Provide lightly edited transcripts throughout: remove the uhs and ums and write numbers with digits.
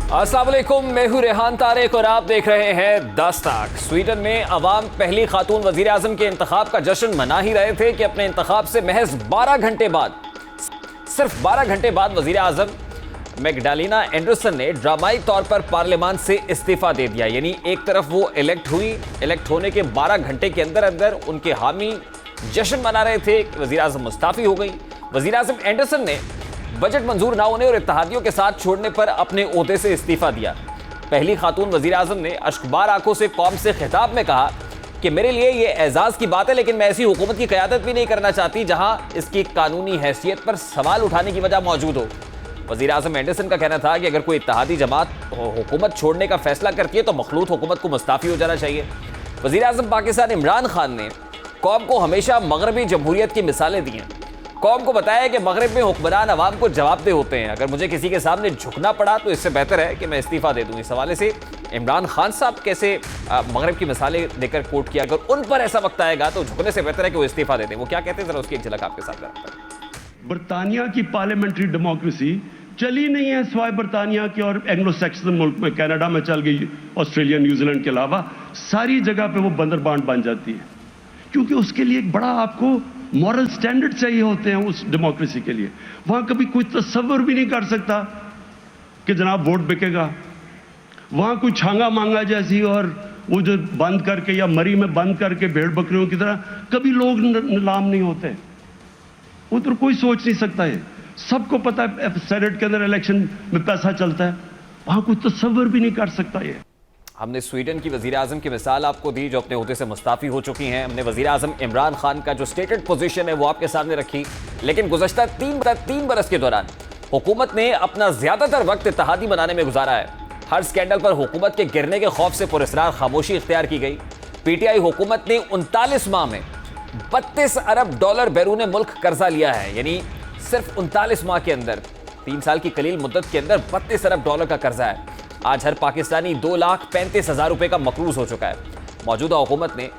अस्सलाम वालेकुम, मैं हूं रेहान तारिक और आप देख रहे हैं 10 तक। स्वीडन में अवाम पहली खातून वजीर आजम के इंतखाब का जश्न मना ही रहे थे कि अपने इंतखाब से महज 12 घंटे बाद, सिर्फ 12 घंटे बाद वजीर आजम मैग्डालेना एंडरसन ने ड्रामाई तौर पर पार्लियामान से इस्तीफा दे दिया। यानी एक तरफ वो इलेक्ट होने के 12 घंटे के अंदर अंदर उनके हामी जश्न मना रहे थे कि वजीर आजम मुस्ताफी हो गई। वजीर आजम एंडरसन ने बजट मंजूर ना होने और इत्तेहादियों के साथ छोड़ने पर अपने ओहदे से इस्तीफा दिया। पहली खातून वजीर आजम ने अश्कबार आंखों से कौम से खिताब में कहा कि मेरे लिए ये एजाज की बात है, लेकिन मैं ऐसी हुकूमत की क़यादत भी नहीं करना चाहती जहां इसकी कानूनी हैसियत पर सवाल उठाने की वजह मौजूद हो। वजीर आजम एंडरसन का कहना था कि अगर कोई इत्तेहादी जमात हुकूमत छोड़ने का फैसला करती है तो मखलूत हुकूमत को मुस्ताफी हो जाना चाहिए। वजीर आजम पाकिस्तान इमरान खान ने कौम को हमेशा मगरबी जमहूरियत की मिसालें दी हैं। कौम को बताया कि मगरब में हुक्मरान अवाम को जवाबदेह होते हैं, अगर मुझे किसी के सामने झुकना पड़ा तो इससे बेहतर है कि मैं इस्तीफा दे दूं। इस हवाले से इमरान खान साहब कैसे मगरब की मिसालें देकर कोट किया, अगर उन पर ऐसा वक्त आएगा तो झुकने से बेहतर है कि वो इस्तीफा दे दें। वो क्या कहते हैं, जरा उसकी एक झलक आपके साथ करते हैं। बरतानिया की पार्लियामेंट्री डेमोक्रेसी चली नहीं है सिवाय बरतानिया की और एंग्लो सैक्सन मुल्क में, कनाडा में चल गई, ऑस्ट्रेलिया न्यूजीलैंड के अलावा सारी जगह पे वो बंदरबांट बन जाती है, क्योंकि उसके लिए एक बड़ा आपको मॉरल स्टैंडर्ड चाहिए होते हैं उस डेमोक्रेसी के लिए। वहां कभी कोई तसव्वुर भी नहीं कर सकता कि जनाब वोट बिकेगा। वहां कोई छांगा मांगा जैसी और वो जो बंद करके या मरी में बंद करके भेड़ बकरियों की तरह कभी लोग नीलाम नहीं होते। उधर कोई सोच नहीं सकता है, सबको पता है सेनेट के अंदर इलेक्शन में पैसा चलता है, वहां कोई तसव्वुर भी नहीं कर सकता। ये हमने स्वीडन की वजीर आजम की मिसाल आपको दी जो अपने ओहदे से मुस्ताफी हो चुकी हैं। हमने वजीर आजम इमरान खान का जो स्टेटेड पोजीशन है वो आपके सामने रखी, लेकिन गुज़श्ता तीन बरस के दौरान हुकूमत ने अपना ज्यादातर वक्त इत्तेहादी बनाने में गुजारा है। हर स्कैंडल पर हुकूमत के गिरने के खौफ से पुरस्रार खामोशी इख्तियार की गई। पीटीआई हुकूमत ने 39 माह में $32 अरब बैरून मुल्क कर्जा लिया है। यानी सिर्फ 39 माह के अंदर, 3 साल की कलील मुद्दत के अंदर $32 अरब का कर्जा है। आज हर पाकिस्तानी 2,35,000 रुपए का मकरूज हो चुका है। मौजूदा हुकूमत ने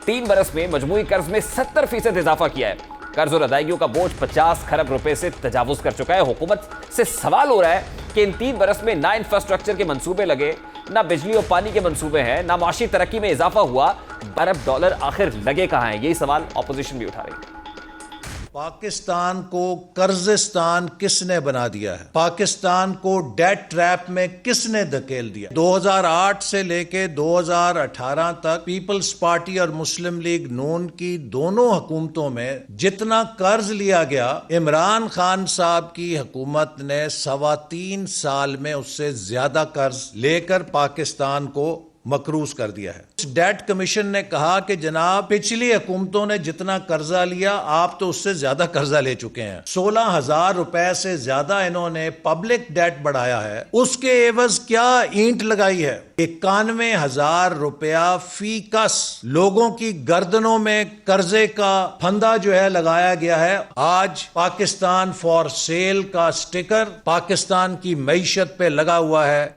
3 बरस में मजमूई कर्ज में 70% इजाफा किया है। कर्ज और अदायगियों का बोझ 50 खरब रुपए से तजावुज कर चुका है। हुकूमत से सवाल हो रहा है कि इन 3 बरस में ना इंफ्रास्ट्रक्चर के मंसूबे लगे, ना बिजली और पानी के मंसूबे हैं, ना माशी तरक्की में इजाफा हुआ। $1 अरब आखिर लगे कहां हैं, यही सवाल ऑपोजिशन भी उठा रही है। पाकिस्तान को कर्जिस्तान किसने बना दिया है? पाकिस्तान को डेट ट्रैप में किसने धकेल दिया? 2008 से लेके 2018 तक पीपल्स पार्टी और मुस्लिम लीग नून की दोनों हुकूमतों में जितना कर्ज लिया गया, इमरान खान साहब की हुकूमत ने 3.25 साल में उससे ज्यादा कर्ज लेकर पाकिस्तान को मकरूज कर दिया है। डेट कमीशन ने कहा कि जनाब पिछली हुकूमतों ने जितना कर्जा लिया आप तो उससे ज्यादा कर्जा ले चुके हैं। 16,000 रुपए से ज्यादा इन्होंने पब्लिक डेट बढ़ाया है। उसके एवज क्या ईंट लगाई है? 91,000 रुपया फी कस लोगों की गर्दनों में कर्जे का फंदा जो है लगाया गया है। आज पाकिस्तान फॉर सेल का स्टिकर पाकिस्तान की मईशत पे लगा हुआ है।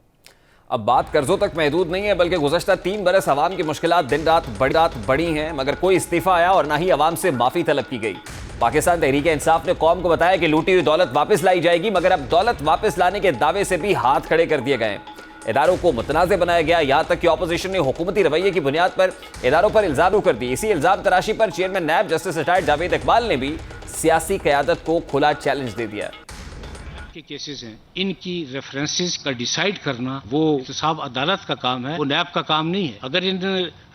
अब बात कर्जों तक महदूद नहीं है, बल्कि गुज़श्ता 3 बरस अवाम की मुश्किलात दिन रात बढ़ी हैं, मगर कोई इस्तीफा आया और ना ही अवाम से माफ़ी तलब की गई। पाकिस्तान तहरीक इंसाफ ने कौम को बताया कि लूटी हुई दौलत वापस लाई जाएगी, मगर अब दौलत वापस लाने के दावे से भी हाथ खड़े कर दिए गए। इदारों को मुतनाज़ बनाया गया, यहाँ तक कि ऑपोजिशन ने हुकूमती रवैये की बुनियाद पर इदारों पर इल्ज़ाम कर दी। इसी इल्ज़ाम तराशी पर chairman NAB justice retired Javed Iqbal ने भी सियासी क़यादत को खुला चैलेंज दे दिया। के केसेस हैं, इनकी रेफरेंसेस का डिसाइड करना वो साहब अदालत का काम है, वो नैब का काम नहीं है। अगर इन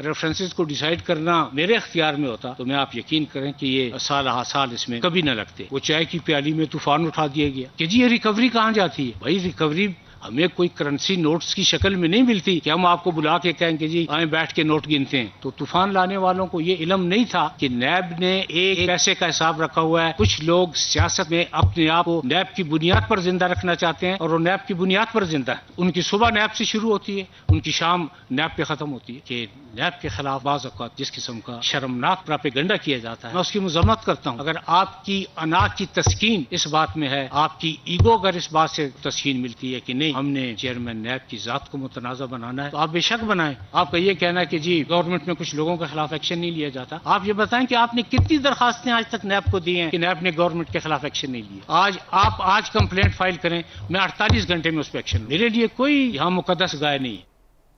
रेफरेंसेस को डिसाइड करना मेरे अख्तियार में होता तो मैं आप यकीन करें कि ये साल इसमें कभी न लगते। वो चाय की प्याली में तूफान उठा दिया गया कि जी ये रिकवरी कहाँ जाती है? भाई रिकवरी हमें कोई करेंसी नोट्स की शक्ल में नहीं मिलती कि हम आपको बुला के कहेंगे जी आए बैठ के नोट गिनते हैं। तो तूफान लाने वालों को ये इल्म नहीं था कि नैब ने एक पैसे का हिसाब रखा हुआ है। कुछ लोग सियासत में अपने आप को नैब की बुनियाद पर जिंदा रखना चाहते हैं और वो नैब की बुनियाद पर जिंदा है। उनकी सुबह नैब से शुरू होती है, उनकी शाम नैब पे खत्म होती है। कि नैब के खिलाफ बाज़ औक़ात जिस किस्म का शर्मनाक प्रोपेगेंडा किया जाता है, मैं उसकी मज़म्मत करता हूँ। अगर आपकी अना की तस्कीन इस बात में है, आपकी ईगो अगर इस बात से तस्कीन मिलती है कि नहीं नहीं, हमने चेयरमैन नैब की जात को मुतनाज़ा बनाना है, तो आप बेशक बनाएं। आपका ये कहना है कि जी गवर्नमेंट में कुछ लोगों के खिलाफ एक्शन नहीं लिया जाता, आप ये बताएं कि आपने कितनी दरखास्तें आज तक नैब को दी हैं कि नैब ने गवर्नमेंट के खिलाफ एक्शन नहीं लिया। आज कंप्लेंट फाइल करें, मैं 48 घंटे में उस पर एक्शन। मेरे लिए कोई यहाँ मुकद्दस गाय नहीं है।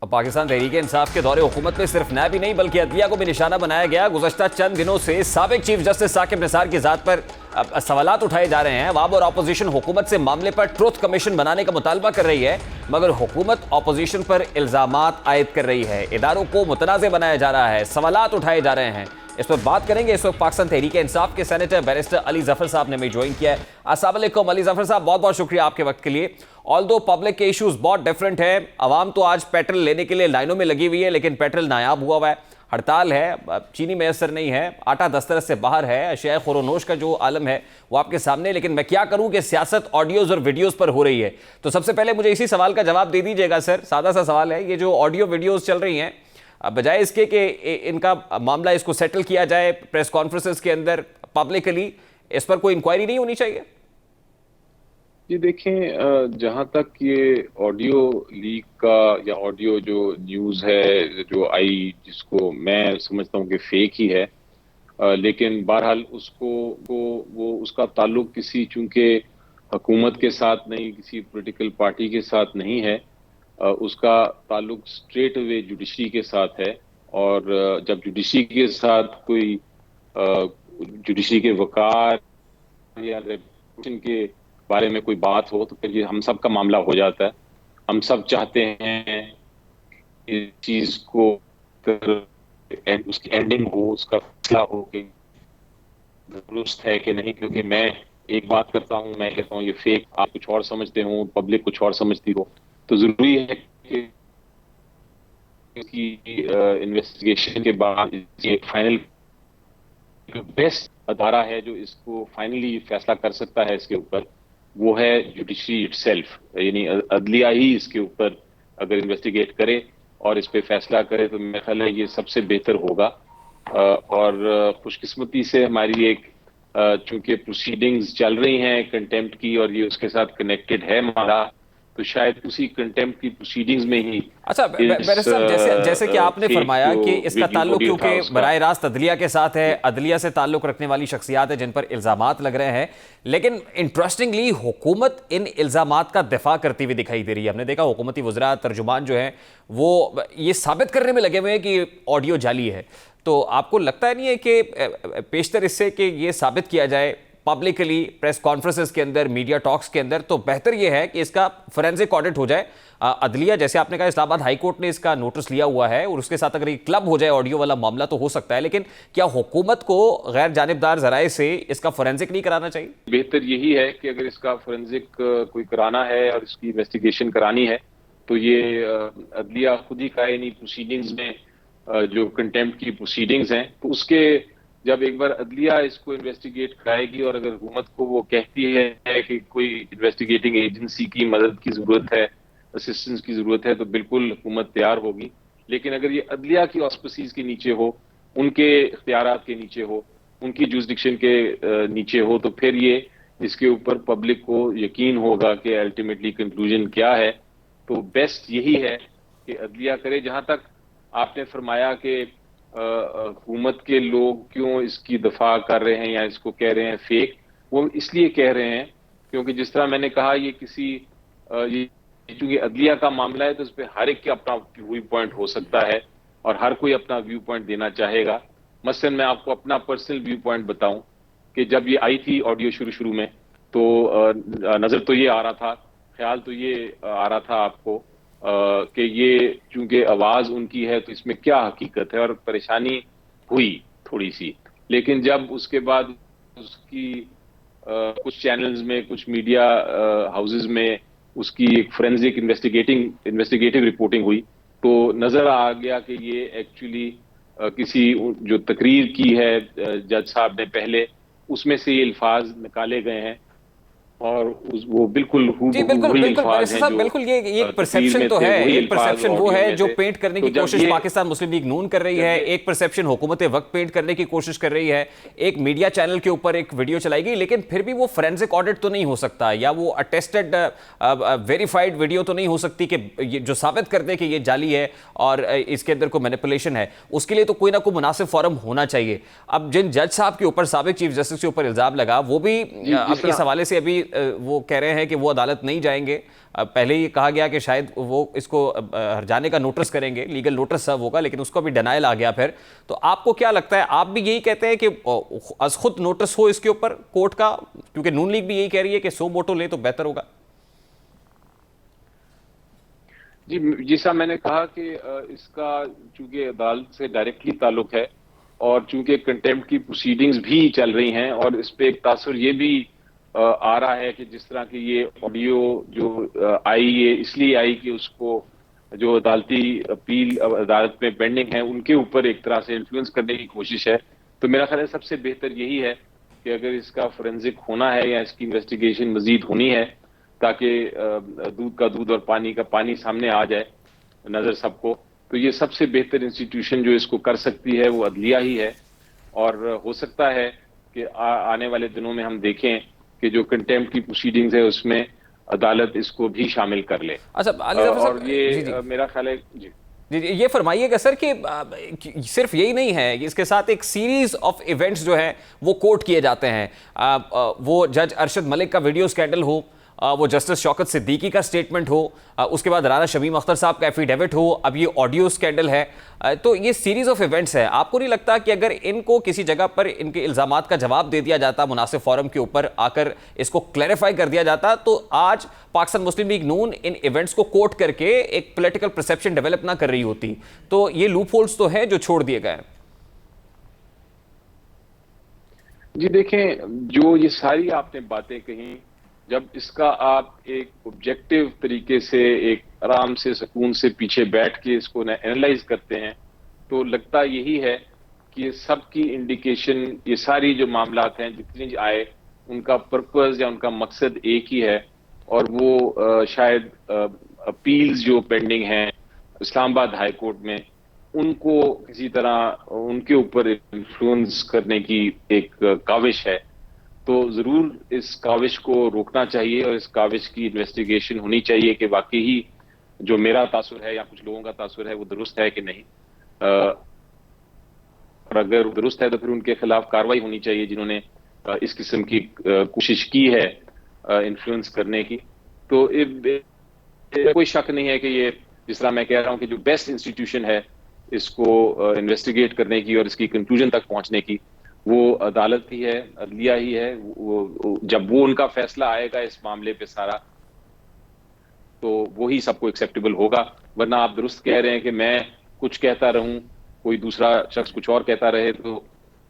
अब पाकिस्तान तहरीक इंसाफ के दौरे हुकूमत में सिर्फ नैब ही नहीं बल्कि अदलिया को भी निशाना बनाया गया। गुज़श्ता चंद दिनों से साबिक चीफ जस्टिस साकिब निसार की ज़ात पर सवालात उठाए जा रहे हैं। अवाम और अपोजिशन हुकूमत से मामले पर ट्रुथ कमीशन बनाने का मुतालबा कर रही है, मगर हुकूमत अपोजिशन पर इल्ज़ामात आयद कर रही है, इदारों को मुतनाज़ बनाया जा रहा है, सवालात उठाए जा रहे हैं। इस पर बात करेंगे। इस वक्त पाकिस्तान तहरीक इंसाफ के सेनेटर बैरिस्टर अली जफर साहब ने हमें ज्वाइन किया है। अस्सलाम वालेकुम अली जफर साहब, बहुत बहुत शुक्रिया आपके वक्त के लिए। ऑल्दो पब्लिक के इश्यूज बहुत डिफरेंट है, अवाम तो आज पेट्रोल लेने के लिए लाइनों में लगी हुई है, लेकिन पेट्रोल नायाब हुआ है, हड़ताल है, चीनी मैसर नहीं है, आटा दस्तरस से बाहर है, अशिया खुरोनोश का जो आलम है वो आपके सामने। लेकिन मैं क्या करूं कि सियासत ऑडियोज और वीडियोस पर हो रही है। तो सबसे पहले मुझे इसी सवाल का जवाब दे दीजिएगा सर, सादा सा सवाल है, ये जो ऑडियो वीडियोस चल रही हैं, बजाय इसके कि इनका मामला इसको सेटल किया जाए प्रेस कॉन्फ्रेंसेस के अंदर पब्लिकली, इस पर कोई इंक्वायरी नहीं होनी चाहिए? ये देखें, जहां तक ये ऑडियो लीक का या ऑडियो जो न्यूज़ है जो आई, जिसको मैं समझता हूं कि फेक ही है, लेकिन बहरहाल उसका ताल्लुक किसी चूंकि हुकूमत के साथ नहीं, किसी पॉलिटिकल पार्टी के साथ नहीं है, उसका ताल्लुक स्ट्रेट अवे जुडिशरी के साथ है। और जब जुडिशरी के साथ कोई जुडिशरी के वकार या रेपुटेशन के बारे में कोई बात हो तो फिर ये हम सब का मामला हो जाता है। हम सब चाहते हैं इस चीज को उसकी एंडिंग हो, उसका फैसला हो कि दुरुस्त है कि नहीं। क्योंकि मैं एक बात करता हूं, मैं कहता हूं ये फेक, आप कुछ और समझते हो, पब्लिक कुछ और समझती हो, तो जरूरी है कि इसकी इन्वेस्टिगेशन के बाद ये फाइनल बेस्ट अदारा है जो इसको फाइनली फैसला कर सकता है इसके ऊपर, वो है जुडिशरी इटसेल्फ। यानी अदलिया ही इसके ऊपर अगर इन्वेस्टिगेट करे और इस पे फैसला करे तो मेरा ख्याल है ये सबसे बेहतर होगा। और खुशकिस्मती से हमारी एक चूंकि प्रोसीडिंग्स चल रही हैं कंटेम्प्ट की और ये उसके साथ कनेक्टेड है हमारा, तो शायद उसी कंटेम्प्ट की प्रोसीडिंग्स में ही। अच्छा बैरिस्टर साहब, जैसे कि आपने फरमाया कि इसका ताल्लुक क्योंकि बराह रास्त अदलिया के साथ है, अदलिया से ताल्लुक रखने वाली शख्सियात है जिन पर इल्जामात लग रहे हैं, लेकिन इंटरेस्टिंगली हुकूमत इन इल्जामात का दिफा करती हुई दिखाई दे रही है। हमने देखा हुकूमती वज़रा तर्जुमान जो है वो ये साबित करने में लगे हुए हैं कि ऑडियो जाली है। तो आपको लगता नहीं है कि पेशतर इससे कि ये साबित किया जाए पब्लिकली प्रेस कॉन्फ्रेंसेस के अंदर, मीडिया टॉक्स के अंदर, तो बेहतर यह है कि इसका फोरेंसिक ऑडिट हो जाए? अदलिया, जैसे आपने कहा इस्लामाबाद हाई कोर्ट ने इसका नोटिस लिया हुआ है और उसके साथ अगर ये क्लब हो जाए ऑडियो वाला मामला तो हो सकता है, लेकिन क्या हुकूमत को गैर जानिबदार जराए से इसका फोरेंसिक नहीं कराना चाहिए? बेहतर यही है कि अगर इसका फोरेंसिक कोई कराना है और इसकी इन्वेस्टिगेशन करानी है तो ये अदलिया खुद ही का, यानी प्रोसीडिंग्स में जो कंटेम्प्ट की प्रोसीडिंग्स हैं, तो उसके जब एक बार अदलिया इसको इन्वेस्टिगेट कराएगी और अगर हुकूमत को वो कहती है कि कोई इन्वेस्टिगेटिंग एजेंसी की मदद की जरूरत है, असिस्टेंस की जरूरत है, तो बिल्कुल हुकूमत तैयार होगी। लेकिन अगर ये अदलिया की ऑस्पिसीज के नीचे हो, उनके इख्तियारात के नीचे हो, उनकी जुरिसडिक्शन के नीचे हो, तो फिर ये इसके ऊपर पब्लिक को यकीन होगा कि अल्टीमेटली कंक्लूजन क्या है। तो बेस्ट यही है कि अदलिया करे। जहां तक आपने फरमाया कि हुकूमत के लोग क्यों इसकी दफा कर रहे हैं या इसको कह रहे हैं फेक, वो इसलिए कह रहे हैं क्योंकि जिस तरह मैंने कहा ये चूंकि अदलिया का मामला है तो इस पर हर एक का अपना व्यू पॉइंट हो सकता है और हर कोई अपना व्यू पॉइंट देना चाहेगा। मसलन मैं आपको अपना पर्सनल व्यू पॉइंट बताऊं कि जब ये आई थी ऑडियो शुरू में तो नजर तो ये आ रहा था, ख्याल तो ये आ रहा था आपको कि ये चूंकि आवाज उनकी है तो इसमें क्या हकीकत है, और परेशानी हुई थोड़ी सी। लेकिन जब उसके बाद उसकी कुछ चैनल्स में, कुछ मीडिया हाउसेस में उसकी एक फोरेंसिक इन्वेस्टिगेटिव रिपोर्टिंग हुई तो नजर आ गया कि ये एक्चुअली किसी जो तकरीर की है जज साहब ने पहले, उसमें से ये अल्फाज निकाले गए हैं और वो बिल्कुल जी बिल्कुल बिल्कुल बैरिस्टर साहब, बिल्कुल ये एक परसेप्शन तो है, एक परसेप्शन वो है जो पेंट करने की कोशिश पाकिस्तान मुस्लिम लीग नून कर रही है, एक परसेप्शन हुकूमत वक्त पेंट करने की कोशिश कर रही है, एक मीडिया चैनल के ऊपर एक वीडियो चलाई गई, लेकिन फिर भी वो फोरेंसिक ऑडिट तो नहीं हो सकता, या वो अटेस्टेड वेरीफाइड वीडियो तो नहीं हो सकती कि जो साबित कर दे कि ये जाली है और इसके अंदर कोई मैनिपुलेशन है। उसके लिए तो कोई ना कोई मुनासिब फॉरम होना चाहिए। अब जिन जज साहब के ऊपर, साबिक चीफ जस्टिस के ऊपर इल्जाम लगा, वो भी अब इस हवाले से अभी वो कह रहे हैं कि वो अदालत नहीं जाएंगे। पहले ही कहा गया कि शायद वो इसको हर्जाने का नोटिस करेंगे, लीगल नोटिस सर्व होगा, लेकिन उसको भी डिनायल आ गया फिर। तो आपको क्या लगता है, आप भी यही कहते हैं कि अज खुद नोटिस हो इसके ऊपर कोर्ट का, क्योंकि नून लीग भी यही कह रही है कि सो मोटो ले तो बेहतर होगा? जी, जैसा मैंने कहा कि इसका चूंकि अदालत से डायरेक्टली ताल्लुक है और चूंकि कंटेम्प्ट की प्रोसीडिंग्स भी चल रही हैं, और इस पे एक तासुर ये भी आ रहा है कि जिस तरह की ये ऑडियो जो आई, ये इसलिए आई कि उसको जो अदालती अपील अदालत में पेंडिंग है उनके ऊपर एक तरह से इन्फ्लुएंस करने की कोशिश है। तो मेरा ख्याल है सबसे बेहतर यही है कि अगर इसका फोरेंसिक होना है या इसकी इन्वेस्टिगेशन मजीद होनी है, ताकि दूध का दूध और पानी का पानी सामने आ जाए नजर सबको, तो ये सबसे बेहतर इंस्टीट्यूशन जो इसको कर सकती है वो अदलिया ही है। और हो सकता है कि आने वाले दिनों में हम देखें कि जो कंटेम्प्ट की प्रोसीडिंग्स है उसमें अदालत इसको भी शामिल कर ले। अच्छा, और ये मेरा ख्याल है जी जी ये फरमाइएगा सर कि सिर्फ यही नहीं है, इसके साथ एक सीरीज ऑफ इवेंट्स जो हैं वो कोट किए जाते हैं। वो जज अरशद मलिक का वीडियो स्कैंडल हो, वो जस्टिस शौकत सिद्दीकी का स्टेटमेंट हो, उसके बाद राना शमीम अख्तर साहब का एफिडेविट हो, अब ये ऑडियो स्कैंडल है। तो ये सीरीज ऑफ इवेंट्स है। आपको नहीं लगता कि अगर इनको किसी जगह पर इनके इल्जामात का जवाब दे दिया जाता, मुनासिब फोरम के ऊपर आकर इसको क्लैरिफाई कर दिया जाता, तो आज पाकिस्तान मुस्लिम लीग नून इन इवेंट्स को कोट करके एक पॉलिटिकल परसेप्शन डेवलप ना कर रही होती? तो ये लूप होल्स तो है जो छोड़ दिए गए। जी देखें, जो ये सारी आपने बातें कही, जब इसका आप एक ऑब्जेक्टिव तरीके से, एक आराम से, सुकून से पीछे बैठ के इसको एनालाइज करते हैं, तो लगता यही है कि ये सब की इंडिकेशन, ये सारी जो मामलात हैं जितनी आए, उनका पर्पस या उनका मकसद एक ही है, और वो शायद अपील्स जो पेंडिंग हैं इस्लामाबाद हाई कोर्ट में, उनको किसी तरह उनके ऊपर इन्फ्लुएंस करने की एक काविश है। तो जरूर इस काविश को रोकना चाहिए और इस काविश की इन्वेस्टिगेशन होनी चाहिए कि वाकई ही जो मेरा तासुर है या कुछ लोगों का तासुर है वो दुरुस्त है कि नहीं। और अगर दुरुस्त है तो फिर उनके खिलाफ कार्रवाई होनी चाहिए जिन्होंने इस किस्म की कोशिश की है इन्फ्लुएंस करने की। तो कोई शक नहीं है कि ये, जिस तरह मैं कह रहा हूं कि जो बेस्ट इंस्टीट्यूशन है इसको इन्वेस्टिगेट करने की और इसकी कंक्लूजन तक पहुंचने की, वो अदालत ही है, अदलिया ही है। जब वो उनका फैसला आएगा इस मामले पे सारा, तो वो ही सबको एक्सेप्टेबल होगा। वरना आप दुरुस्त कह रहे हैं कि मैं कुछ कहता रहूं, कोई दूसरा शख्स कुछ और कहता रहे, तो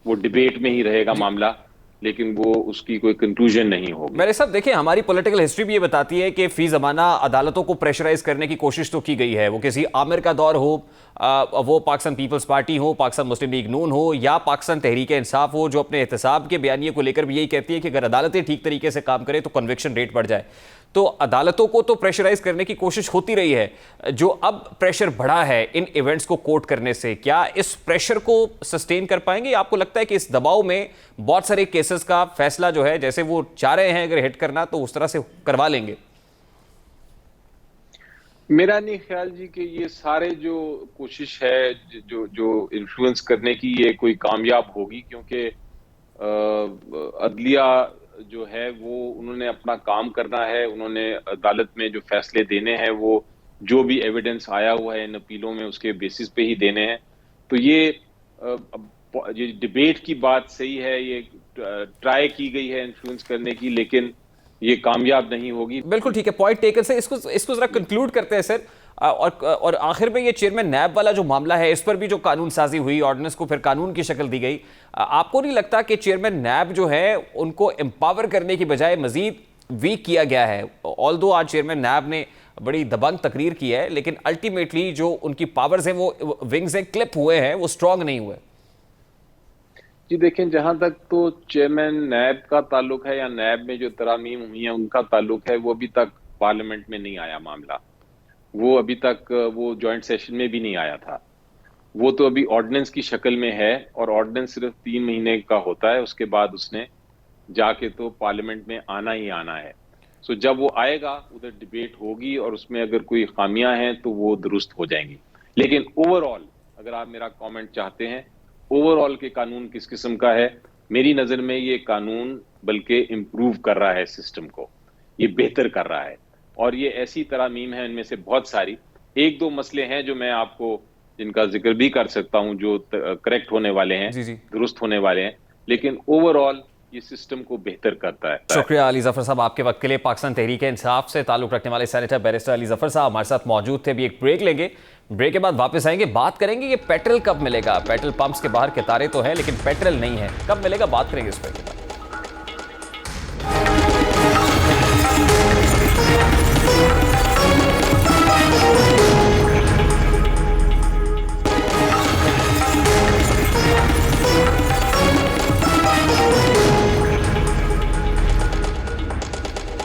वो डिबेट में ही रहेगा मामला, लेकिन वो उसकी कोई कंक्लूजन नहीं होगी। मेरे साहब देखिए, हमारी पॉलिटिकल हिस्ट्री भी ये बताती है कि फी जमाना अदालतों को प्रेशराइज करने की कोशिश तो की गई है। वो किसी आमिर का दौर हो, वो पाकिस्तान पीपल्स पार्टी हो, पाकिस्तान मुस्लिम लीग नून हो, या पाकिस्तान तहरीक इंसाफ हो, जो अपने एहतसाब के बयानिए को लेकर भी यही कहती है कि अगर अदालतें ठीक तरीके से काम करें तो कन्विक्शन रेट बढ़ जाए। तो अदालतों को तो प्रेशराइज करने की कोशिश होती रही है। जो अब प्रेशर बढ़ा है इन इवेंट्स को कोर्ट करने से, क्या इस प्रेशर को सस्टेन कर पाएंगे? आपको लगता है कि इस दबाव में बहुत सारे केसेस का फैसला जो है, जैसे वो चाह रहे हैं अगर हिट करना, तो उस तरह से करवा लेंगे? मेरा नहीं ख्याल जी कि ये सारे जो कोशिश है जो इन्फ्लुएंस करने की, ये कोई कामयाब होगी, क्योंकि अदलिया जो है वो उन्होंने अपना काम करना है। उन्होंने अदालत में जो फैसले देने हैं वो जो भी एविडेंस आया हुआ है इन अपीलों में उसके बेसिस पे ही देने हैं। तो ये डिबेट की बात सही है, ये ट्राई की गई है इन्फ्लुएंस करने की, लेकिन ये कामयाब नहीं होगी। बिल्कुल ठीक है, पॉइंट टेकन से इसको जरा कंक्लूड करते हैं सर। और आखिर में ये चेयरमैन नैब वाला जो मामला है, इस पर भी जो कानून साजी हुई, ऑर्डिनेंस को फिर कानून की शक्ल दी गई, आपको नहीं लगता कि चेयरमैन नैब जो है उनको एम्पावर करने की बजाय मजीद वीक किया गया है? ऑल्दो आज चेयरमैन नैब ने बड़ी दबंग तकरीर की है, लेकिन अल्टीमेटली जो उनकी पावर्स हैं, वो विंग्स हैं, क्लिप हुए हैं, वो स्ट्रांग नहीं हुए। जी देखें, जहां तक तो चेयरमैन नैब का ताल्लुक है या नैब में जो तरामीम हुई हैं उनका ताल्लुक है, वो अभी तक पार्लियामेंट में नहीं आया मामला। वो अभी तक वो जॉइंट सेशन में भी नहीं आया था। वो तो अभी ऑर्डिनेंस की शक्ल में है और ऑर्डिनेंस सिर्फ 3 महीने का होता है, उसके बाद उसने जाके तो पार्लियामेंट में आना ही आना है। सो जब वो आएगा उधर डिबेट होगी और उसमें अगर कोई खामियां हैं तो वो दुरुस्त हो जाएंगी। लेकिन ओवरऑल अगर आप मेरा कमेंट चाहते हैं, ओवरऑल के कानून किस किस्म का है, मेरी नजर में ये कानून बल्कि इम्प्रूव कर रहा है सिस्टम को, ये बेहतर कर रहा है। और ये ऐसी तरामीम है, इनमें से बहुत सारी, एक दो मसले हैं जो मैं आपको जिनका जिक्र भी कर सकता हूं, जो करेक्ट होने वाले हैं, दुरुस्त होने वाले हैं, लेकिन ओवरऑल ये सिस्टम को बेहतर करता है। शुक्रिया अली जफर साहब आपके वक्त के लिए। पाकिस्तान तहरीक इंसाफ से ताल्लुक रखने वाले सेनेटर बैरिस्टर अली जफर साहब हमारे साथ मौजूद थे। अभी एक ब्रेक लेंगे, ब्रेक के बाद वापस आएंगे, बात करेंगे कि पेट्रोल कब मिलेगा। पेट्रोल पंप्स के बाहर कतारें तो है लेकिन पेट्रोल नहीं है, कब मिलेगा, बात करेंगे इस पर।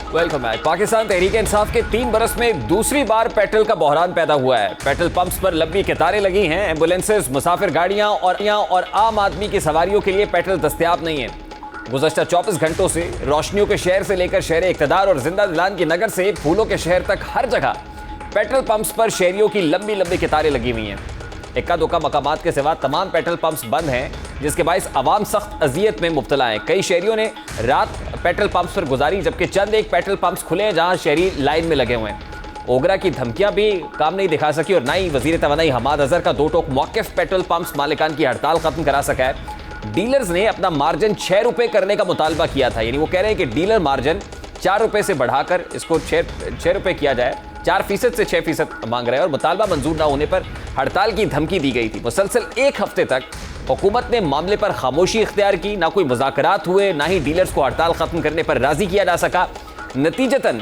Welcome back. पाकिस्तान तहरीक इंसाफ के 3 बरस में दूसरी बार पेट्रोल का बहरान पैदा हुआ है। पेट्रोल पंप्स पर लंबी कतारें लगी हैं। एम्बुलेंसेज, मुसाफिर गाड़ियां और आम आदमी की सवारियों के लिए पेट्रोल दस्तयाब नहीं है। गुज़श्ता 24 घंटों से रोशनियों के शहर से लेकर शहर इक़्तिदार और जिंदा दिलान की नगर से फूलों के शहर तक हर जगह पेट्रोल पंप्स पर शहरियों की लंबी लंबी कतारें लगी हुई हैं। इक्का दुक्का मकामात के सिवा तमाम पेट्रोल पंप्स बंद हैं, जिसके बायस अवाम सख्त अजियत में मुब्तला हैं। कई शहरियों ने रात पेट्रोल पंप्स पर गुजारी, जबकि चंद एक पेट्रोल पंप्स खुले हैं जहां शहरी लाइन में लगे हुए हैं। ओगरा की धमकियां भी काम नहीं दिखा सकी और ना ही वजीर तवानाई हमाद अजहर का 2 टोक मौक़िफ़ पेट्रोल पंप्स मालिकान की हड़ताल खत्म करा सका है। डीलर्स ने अपना मार्जिन 6 रुपये करने का मुतालबा किया था, यानी वो कह रहे हैं कि डीलर मार्जिन 4 रुपये से बढ़ाकर इसको 6 रुपये किया जाए। 4% से 6% मांग रहे हैं और मुतालबा मंजूर ना होने पर हड़ताल की धमकी दी गई थी। मुसलसल 1 हफ्ते तक हुकूमत ने मामले पर खामोशी इख्तियार की, ना कोई मुज़ाकरात हुए, ना ही डीलर्स को हड़ताल खत्म करने पर राजी किया जा सका। नतीजतन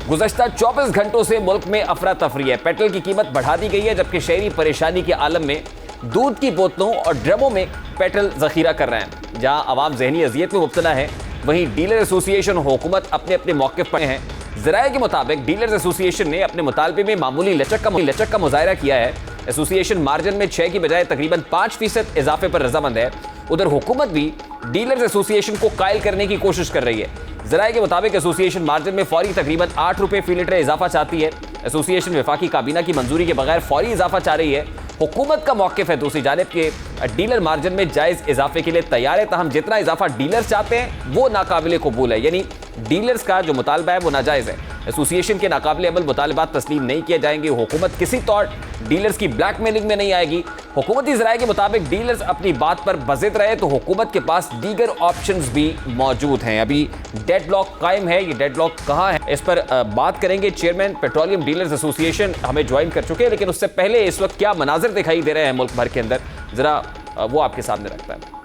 गुज़श्ता 24 घंटों से मुल्क में अफरा तफरी है। पेट्रोल की कीमत बढ़ा दी गई है, जबकि शहरी परेशानी के आलम में दूध की बोतलों और ड्रमों में पेट्रोल जखीरा कर रहे हैं। जहां अवाम जहनी अजियत में मुब्तला है, वहीं डीलर एसोसिएशन और हुकूमत अपने अपने मौक़िफ़ पर हैं। ज़राए के मुताबिक डीलर्स एसोसिएशन ने अपने मुतालबे में मामूली लचक का मुजाहरा किया है। एसोसिएशन मार्जिन में 6 की बजाय तकरीबन 5% इजाफे पर रजामंद है। उधर हुकूमत भी डीलर्स एसोसिएशन को कायल करने की कोशिश कर रही है। ज़राए के मुताबिक एसोसिएशन मार्जिन में फौरी तकरीबन 8 रुपये फी लीटर इजाफा चाहती है। एसोसिएशन वफाकी काबीना की मंजूरी के बगैर फौरी इजाफा चाह रही है। हुकूमत का मौक़िफ़ है दूसरी जानिब के डीलर मार्जिन में जायज़ इजाफे के लिए तैयार है, ताहम जितना इजाफा डीलर्स चाहते हैं वो नाकाबिले कबूल है, यानी डीलर्स का जो मुतालबा है वो नाजायज़ है। एसोसिएशन के नाकाबिले अमल मुतालबात तस्लीम नहीं किए जाएंगे। हुकूमत किसी तौर डीलर्स की ब्लैकमेलिंग में नहीं आएगी। हुकूमती ज़राए के मुताबिक डीलर्स अपनी बात पर बज़िद रहे तो हुकूमत के पास दीगर ऑप्शंस भी मौजूद हैं। अभी डेडलॉक कायम है, ये डेडलॉक कहाँ है इस पर बात करेंगे। चेयरमैन पेट्रोलियम डीलर्स एसोसिएशन हमें ज्वाइन कर चुके हैं, लेकिन उससे पहले इस वक्त क्या मनाजिर दिखाई दे रहे हैं मुल्क भर के अंदर, ज़रा वो आपके सामने रखता है।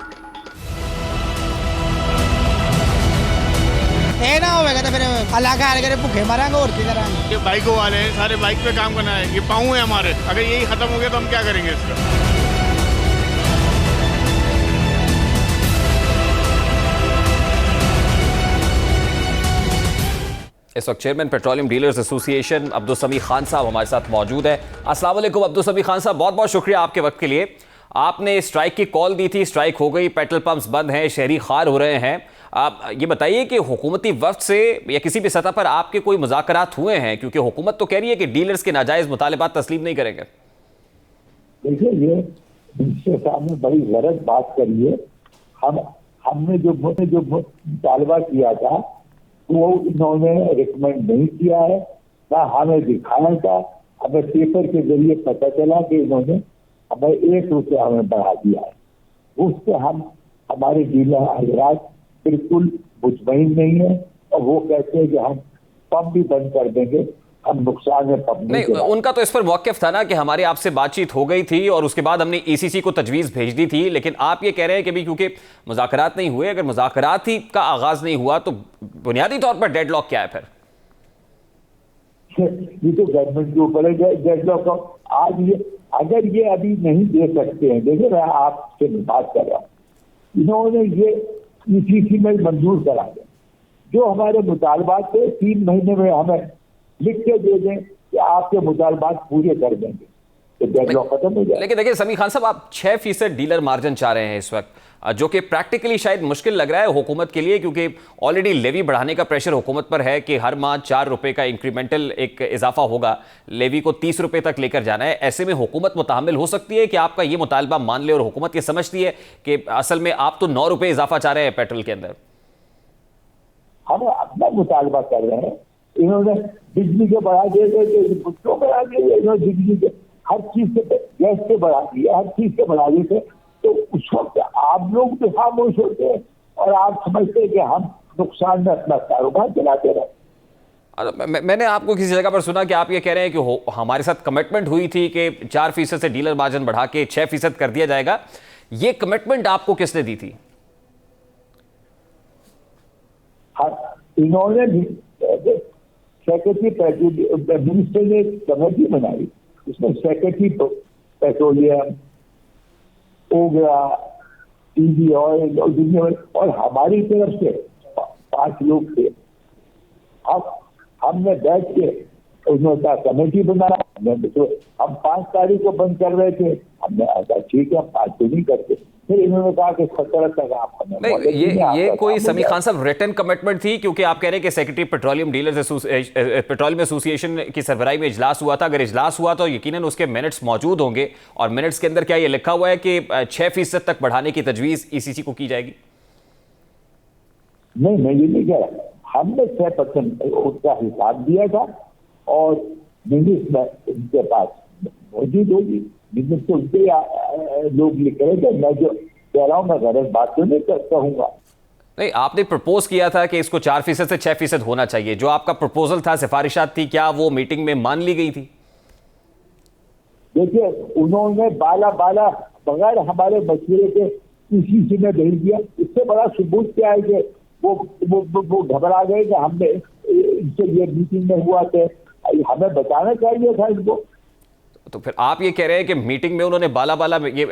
ना होगा तो फिर अल्लाह का हाल करे भूखे मरेंगे और किधर आएंगे। ये बाइकों वाले हैं, सारे बाइक पे काम करना है, ये पाँव है हमारे, अगर यही खत्म हो गया तो हम क्या करेंगे इसका। इस वक्त chairman petroleum dealers association Abdul समी खान साहब हमारे साथ मौजूद है। अस्सलाम वालेकुम अब्दुल समी खान साहब, बहुत बहुत शुक्रिया आपके वक्त के लिए। आपने स्ट्राइक की कॉल दी थी, स्ट्राइक हो गई, पेट्रोल पंप्स बंद हैं, शहरी खार हो रहे हैं। आप ये बताइए कि हुकूमती वफ्द से या किसी भी सतह पर आपके कोई मुज़ाकरात हुए हैं, क्योंकि हुकूमत तो कह रही है कि डीलर्स के नाजायज़ मुतालबात तस्लीम नहीं करेंगे। देखिए, ये इसके सामने बड़ी गलत बात करी है। हमने जो मुतालबा किया था वो इन्होंने रिकमेंड नहीं किया है, ना हमें दिखाया था। हमें पेपर के जरिए पता चला कि इन्होंने हमें 1 रुपया हमें बढ़ा दिया है। उससे हमारे डीलर हजरात बिल्कुल मुतमईन नहीं है और वो कहते हैं कि हम पंप भी बंद कर देंगे, हम नुकसान में पंप नहीं। उनका तो इस पर मौक़िफ़ था ना कि हमारी आपसे बातचीत हो गई थी और उसके बाद हमने ECC को तजवीज़ भेज दी थी, लेकिन आप ये कह रहे हैं कि भी क्योंकि मुज़ाकरात नहीं हुए, अगर मुज़ाकरात ही का आगाज़ नहीं हुआ तो बुनियादी तौर पर डेडलॉक क्या है फिर? ये तो गवर्नमेंट के ऊपर है डेडलॉक। आज ये अगर ये अभी नहीं दे सकते हैं, देखिए मैं आपसे बात कर रहा हूँ, इन्होंने ये ईसीसी में मंजूर करा दिया। जो हमारे मुतालबात थे 3 महीने में हमें लिख के दे दें कि आपके मुतालबात पूरे कर देंगे, तो डेडलॉक खत्म हो जाए। लेकिन देखिए समीर खान साहब, आप 6% डीलर मार्जिन चाह रहे हैं इस वक्त, जो कि प्रैक्टिकली शायद मुश्किल लग रहा है हुकूमत के लिए, क्योंकि ऑलरेडी लेवी बढ़ाने का प्रेशर हुकूमत पर है कि हर माह 4 रुपए का इंक्रीमेंटल एक इजाफा होगा, लेवी को 30 रुपए तक लेकर जाना है। ऐसे में हुकूमत मुतहम्मिल हो सकती है कि आपका ये मुतालबा मान ले और हुकूमत ये समझती है कि असल में आप तो 9 रुपए इजाफा चाह रहे हैं पेट्रोल के अंदर। हम अपना मुतालबा कर रहे हैं, इन्होंने बिजली के बढ़ा दिए, क्यों बढ़ा दिए इन्होंने बिजली के, हर चीज के, गैस के बढ़ा दिए, हर चीज के बढ़ा दिए थे। तो उस वक्त आप लोग भी खामोश होते हैं और आप समझते हैं कि हम नुकसान में अपना कारोबार चलाते रहे। मैंने आपको किसी जगह पर सुना कि आप ये कह रहे हैं कि हमारे साथ कमिटमेंट हुई थी कि 4% से डीलर मार्जिन बढ़ा के 6% कर दिया जाएगा। ये कमिटमेंट आपको किसने दी थी? हाँ, इन्होंने सेक्रेटरी मिनिस्टर ने कमेटी बनाई, उसमें सेक्रेटरी पेट्रोलियम, ओगरा, टीवी ऑयल और हमारी तरफ से 5 लोग थे। अब हमने बैठ के उन्होंने कमेटी बनाया, हम 5 तारीख को बंद कर रहे थे, हमने कहा ठीक है 5 को नहीं करते। फिर इन्होंने कहा कि 17 तक आप नहीं, ये कोई समीर खान साहब रिटन कमिटमेंट थी? क्योंकि आप कह रहे हैं कि secretary petroleum dealers petroleum association की सरबराही में इजलास हुआ था। अगर इजलास हुआ तो यकीनन उसके मिनट्स मौजूद होंगे, और मिनट्स के अंदर क्या ये लिखा हुआ है कि 6% तक बढ़ाने की तजवीज ईसीसी को की जाएगी? नहीं, मैं ये नहीं कह रहा। हमने 6% उसका हिसाब दिया था और मिनट्स में उनके पास मौजूद होगी। बिजनेस तो उनके लोग लिख रहे थे। मैं जो कह रहा हूँ मैं गलत बात तो नहीं कहूँगा। नहीं, आपने प्रपोज किया था कि इसको 4% से 6% होना चाहिए। जो आपका प्रपोजल था, सिफारिशात थी, क्या वो मीटिंग में मान ली गई थी? देखिए, उन्होंने बाला बगैर हमारे मशवरे के ईसीसी में भेज दिया। इससे बड़ा सबूत क्या है कि वो घबरा गए कि हमने इनसे ये मीटिंग में हुआ थे, हमें बताना चाहिए था इनको। तो फिर आप ये कह रहे हैं कि मीटिंग में उन्होंने बाला ये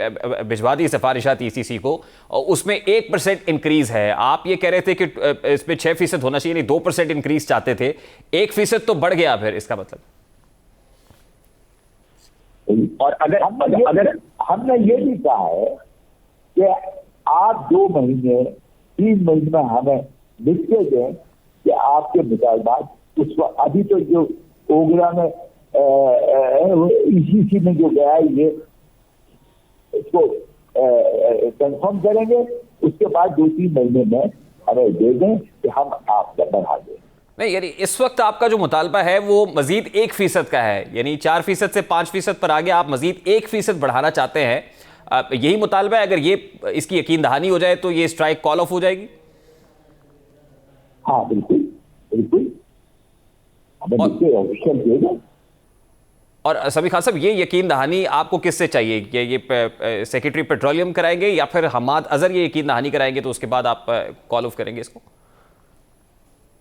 भिजवा दी सिफारिशात ईसीसी को, और उसमें 1% इंक्रीज है। आप ये कह रहे थे कि इसमें 6% होना चाहिए, नहीं 2% इंक्रीज चाहते थे, 1% तो बढ़ गया फिर इसका मतलब। और अगर हमने ये भी कहा है कि आप 2 महीने 3 महीने में हमें लिख के दें कि आपके मुतालबात उसको, अभी तो जो ओगरा में ईसीसी में जो गया है ये इसको कंफर्म करेंगे, उसके बाद 2-3 महीने में हमें दे दें कि हम आपका बढ़ा दें। नहीं, यानी इस वक्त आपका जो मुतालबा है वो मजीद 1% का है, यानी 4% से 5% पर आगे आप मजीद 1% बढ़ाना चाहते हैं। यही मुतालबा है? अगर ये इसकी यकीन दहानी हो जाए तो ये स्ट्राइक कॉल ऑफ हो जाएगी? हाँ बिल्कुल बिल्कुल, हमें ऑफिशियल देगा। और समीर खान साहब, ये यकीन दहानी आपको किससे चाहिए? ये सेक्रेटरी पेट्रोलियम कराएंगे या फिर हमाद अजहर ये यकीन दहानी कराएंगे तो उसके बाद आप कॉल ऑफ करेंगे इसको?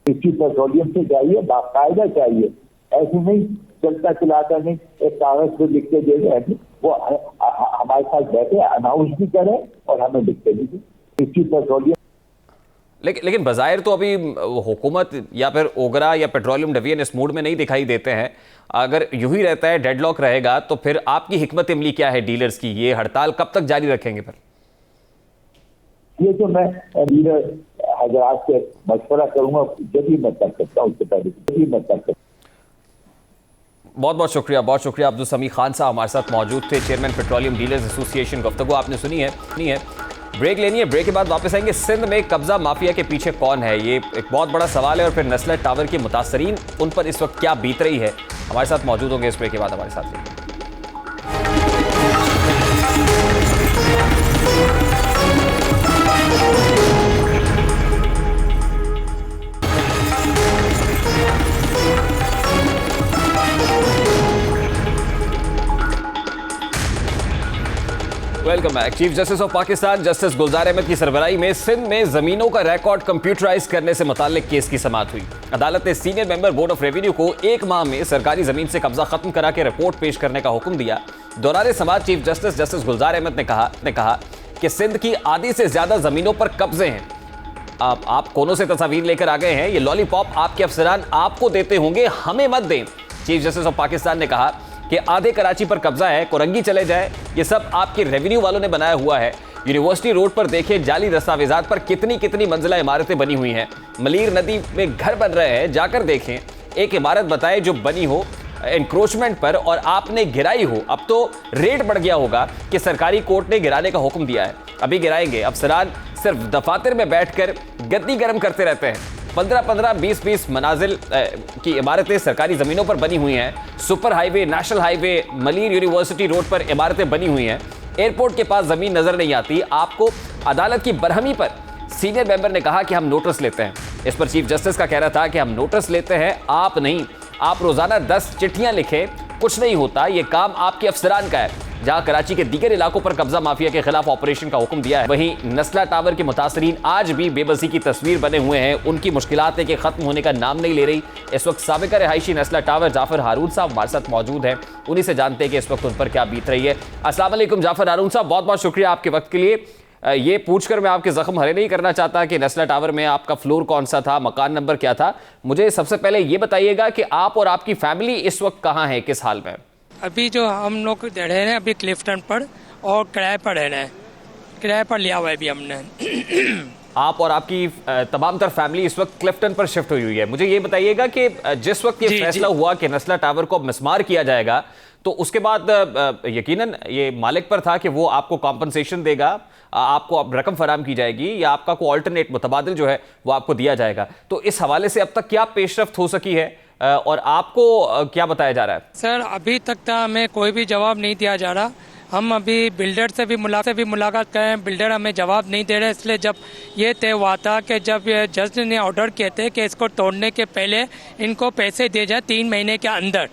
सेक्रेटरी पेट्रोलियम से चाहिए, बाकायदा चाहिए, ऐसे नहीं चलता चलाता नहीं, एक कागज पे लिख के दे रहे, वो हमारे साथ बैठे अनाउंस भी करें और हमें लिख के दीजिए सेक्रेटरी पेट्रोलियम। लेकिन बज़ाहिर तो अभी हुकूमत या फिर ओगरा या पेट्रोलियम डिवीजन इस मूड में नहीं दिखाई देते हैं। अगर यूं ही रहता है, डेडलॉक रहेगा, तो फिर आपकी हिकमत अमली क्या है डीलर्स की? ये हड़ताल कब तक जारी रखेंगे फिर? ये तो मैं डीलर हजरात से मशवरा करूंगा, जब भी मैं कर सकता हूँ, उससे पहले जब भी मैं कर सकता हूँ। बहुत बहुत शुक्रिया अब्दुल समी खान साहब हमारे साथ मौजूद थे, चेयरमैन पेट्रोलियम डीलर्स एसोसिएशन। गुफ्तगू आपने सुनी है। ब्रेक लेनी है, ब्रेक के बाद वापस आएंगे। सिंध में कब्जा माफिया के पीछे कौन है, ये एक बहुत बड़ा सवाल है, और फिर नस्लत टावर के मुतासरीन, उन पर इस वक्त क्या बीत रही है, हमारे साथ मौजूद होंगे इस ब्रेक के बाद। हमारे साथ रहिए। Welcome back. Chief justice of Pakistan justice Gulzar Ahmed की सरबराही में सिंध में जमीनों का रिकॉर्ड कंप्यूटराइज करने से मुताल्लिक केस की समाअत हुई। अदालत ने senior member board of revenue को 1 माह में सरकारी जमीन से कब्जा खत्म करा के रिपोर्ट पेश करने का हुक्म दिया। दौरान समाअत चीफ जस्टिस गुलजार अहमद ने कहा कि सिंध की आधी से ज्यादा जमीनों पर कब्जे हैं। आप कोनों से तस्वीर लेकर आ गए हैं। ये लॉलीपॉप आपके अफसरान आपको देते होंगे, हमें मत दें। चीफ जस्टिस ऑफ पाकिस्तान ने कहा कि आधे कराची पर कब्जा है, कोरंगी चले जाए, ये सब आपके रेवेन्यू वालों ने बनाया हुआ है। यूनिवर्सिटी रोड पर देखिए, जाली दस्तावेजात पर कितनी कितनी मंजिला इमारतें बनी हुई हैं। मलीर नदी में घर बन रहे हैं, जाकर देखें। एक इमारत बताए जो बनी हो एनक्रोचमेंट पर और आपने गिराई हो। अब तो रेट बढ़ गया होगा कि सरकारी कोर्ट ने गिराने का हुक्म दिया है, अभी गिराएंगे। अफसरान सिर्फ दफातर में बैठकर गद्दी गर्म करते रहते हैं। 15-15, 20-20 मनाजिल की इमारतें सरकारी ज़मीनों पर बनी हुई हैं। Super highway, national highway, Malir university road पर इमारतें बनी हुई हैं। एयरपोर्ट के पास ज़मीन नज़र नहीं आती। आपको अदालत की बरहमी पर सीनियर मेंबर ने कहा कि हम नोटिस लेते हैं। इस पर चीफ जस्टिस का कहना था कि हम नोटिस लेते हैं, आप नहीं। आप रोज़ाना 10 चिट्ठियाँ लिखें, कुछ नहीं होता। ये काम आपके अफसरान का है। जहां कराची के दीगर इलाकों पर कब्जा माफिया के खिलाफ ऑपरेशन का हुक्म दिया है, वहीं नस्ला टावर के मुतासरीन आज भी बेबसी की तस्वीर बने हुए हैं। उनकी मुश्किलात के खत्म होने का नाम नहीं ले रही। इस वक्त साबिका रिहायशी नस्ला टावर जाफर हारून साहब हमारे साथ मौजूद हैं, उन्हीं से जानते हैं कि इस वक्त उन पर क्या बीत रही है। अस्सलाम वालेकुम जाफर हारून साहब, बहुत बहुत शुक्रिया आपके वक्त के लिए। ये पूछकर मैं आपके जख्म हरे नहीं करना चाहता कि नस्ला टावर में आपका फ्लोर कौन सा था, मकान नंबर क्या था। मुझे सबसे पहले ये बताइएगा कि आप और आपकी फैमिली इस वक्त कहाँ है, किस हाल में? अभी जो हम लोग रह रहे हैं अभी क्लिफ्टन पर, और किराए पर रह रहे हैं। किराए पर लिया हुआ है अभी हमने। आप और आपकी तमाम तर फैमिली इस वक्त क्लिफ्टन पर शिफ्ट हुई है। मुझे ये बताइएगा कि जिस वक्त ये फैसला हुआ कि नस्ला टावर को मिसमार किया जाएगा, तो उसके बाद यकीनन ये मालिक पर था कि वो आपको कॉम्पनसेशन देगा, आपको अब रकम फराम की जाएगी या आपका कोई अल्टरनेट मुतबादिल जो है वो आपको दिया जाएगा। तो इस हवाले से अब तक क्या पेशरफ्त हो सकी है और आपको क्या बताया जा रहा है? सर अभी तक तो हमें कोई भी जवाब नहीं दिया जा रहा। हम अभी बिल्डर से भी मुलाकात करें, बिल्डर हमें जवाब नहीं दे रहे। इसलिए जब ये तय हुआ था कि जब जज ने ऑर्डर किए थे कि इसको तोड़ने के पहले इनको पैसे दिए जाए 3 महीने के अंदर,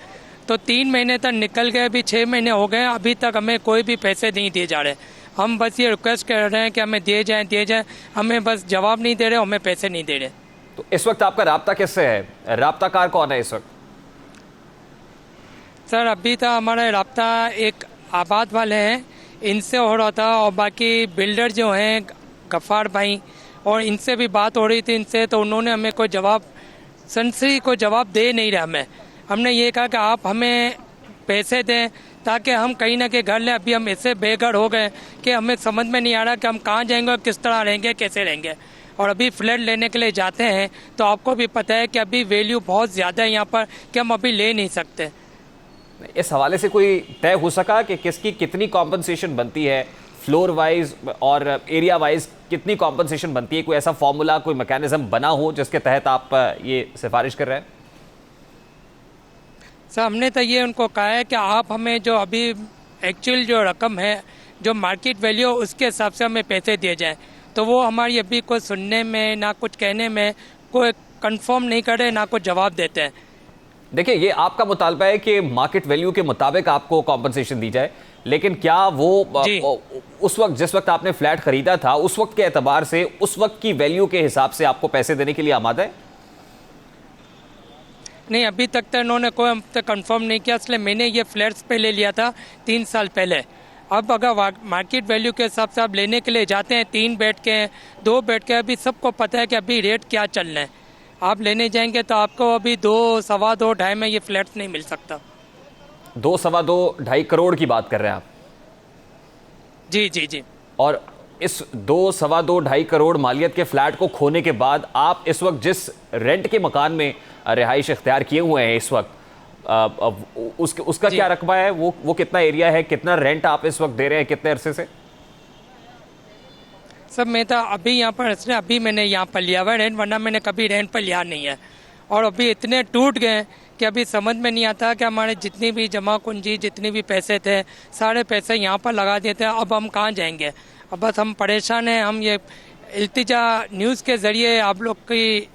तो 3 महीने तक निकल गए, अभी 6 महीने हो गए, अभी तक हमें कोई भी पैसे नहीं दिए जा रहे। हम बस ये रिक्वेस्ट कर रहे हैं कि हमें दिए जाए, हमें बस जवाब नहीं दे रहे, हमें पैसे नहीं दे रहे। तो इस वक्त आपका राब्ता किससे है? राब्ताकार कौन है इस वक्त? सर अभी तो हमारा राब्ता एक आबाद वाले हैं, इनसे हो रहा था, और बाकी बिल्डर जो हैं गफ्फार भाई, और इनसे भी बात हो रही थी इनसे, तो उन्होंने हमें कोई जवाब सनसरी को जवाब दे नहीं रहा। हमने ये कहा कि आप हमें पैसे दें ताकि हम कहीं ना कहीं घर लें। अभी हम ऐसे बेघर हो गए कि हमें समझ में नहीं आ रहा कि हम कहाँ जाएंगे और किस तरह रहेंगे, कैसे रहेंगे। और अभी फ्लैट लेने के लिए जाते हैं तो आपको भी पता है कि अभी वैल्यू बहुत ज़्यादा है यहाँ पर, कि हम अभी ले नहीं सकते। इस हवाले से कोई तय हो सका कि किसकी कितनी कॉम्पनसेशन बनती है, फ्लोर वाइज और एरिया वाइज कितनी कॉम्पनसेशन बनती है? कोई ऐसा फॉर्मूला, कोई मैकेनिज्म बना हो जिसके तहत आप ये सिफारिश कर रहे हैं? सर हमने तो ये उनको कहा है कि आप हमें जो अभी एक्चुअल जो रकम है, जो मार्केट वैल्यू, उसके हिसाब से हमें पैसे दिए जाएं। तो वो हमारी अभी कोई सुनने में, ना कुछ कहने में, कोई कंफर्म नहीं कर रहे, ना कुछ जवाब देते हैं। देखिए, ये आपका मुतालबा है कि मार्केट वैल्यू के मुताबिक आपको कॉम्पनसेशन दी जाए, लेकिन क्या वो उस वक्त जिस वक्त आपने फ्लैट खरीदा था उस वक्त के एतबार से, उस वक्त की वैल्यू के हिसाब से आपको पैसे देने के लिए आमादा है? नहीं, अभी तक तो इन्होंने कोई हम तक कंफर्म नहीं किया। इसलिए मैंने ये फ्लैट्स पहले लिया था 3 साल पहले। अब अगर मार्केट वैल्यू के हिसाब से आप लेने के लिए जाते हैं, 3 बेड के, 2 बेड के, अभी सबको पता है कि अभी रेट क्या चल रहा है। आप लेने जाएंगे तो आपको अभी 2, सवा 2, 2.5 में ये फ्लैट्स नहीं मिल सकता। 2, सवा 2, 2.5 करोड़ की बात कर रहे हैं आप? जी। और इस 2, सवा 2, 2.5 करोड़ मालियत के फ्लैट को खोने के बाद आप इस वक्त जिस रेंट के मकान में रिहाइश इख्तियार किए हुए हैं इस वक्त, उसका क्या रकबा है? वो कितना एरिया है, कितना रेंट आप इस वक्त दे रहे हैं, कितने अरसे से? सब मैं तो अभी यहाँ पर, इसलिए अभी मैंने यहाँ पर लिया हुआ रेंट, वरना मैंने कभी रेंट पर लिया नहीं है। और अभी इतने टूट गए कि अभी समझ में नहीं आता कि हमारे जितनी भी जमा पूंजी, जितने भी पैसे थे, सारे पैसे यहाँ पर लगा देते हैं। अब हम कहाँ जाएंगे? अब बस हम परेशान हैं। हम ये इल्तिजा न्यूज़ के ज़रिए आप लोग की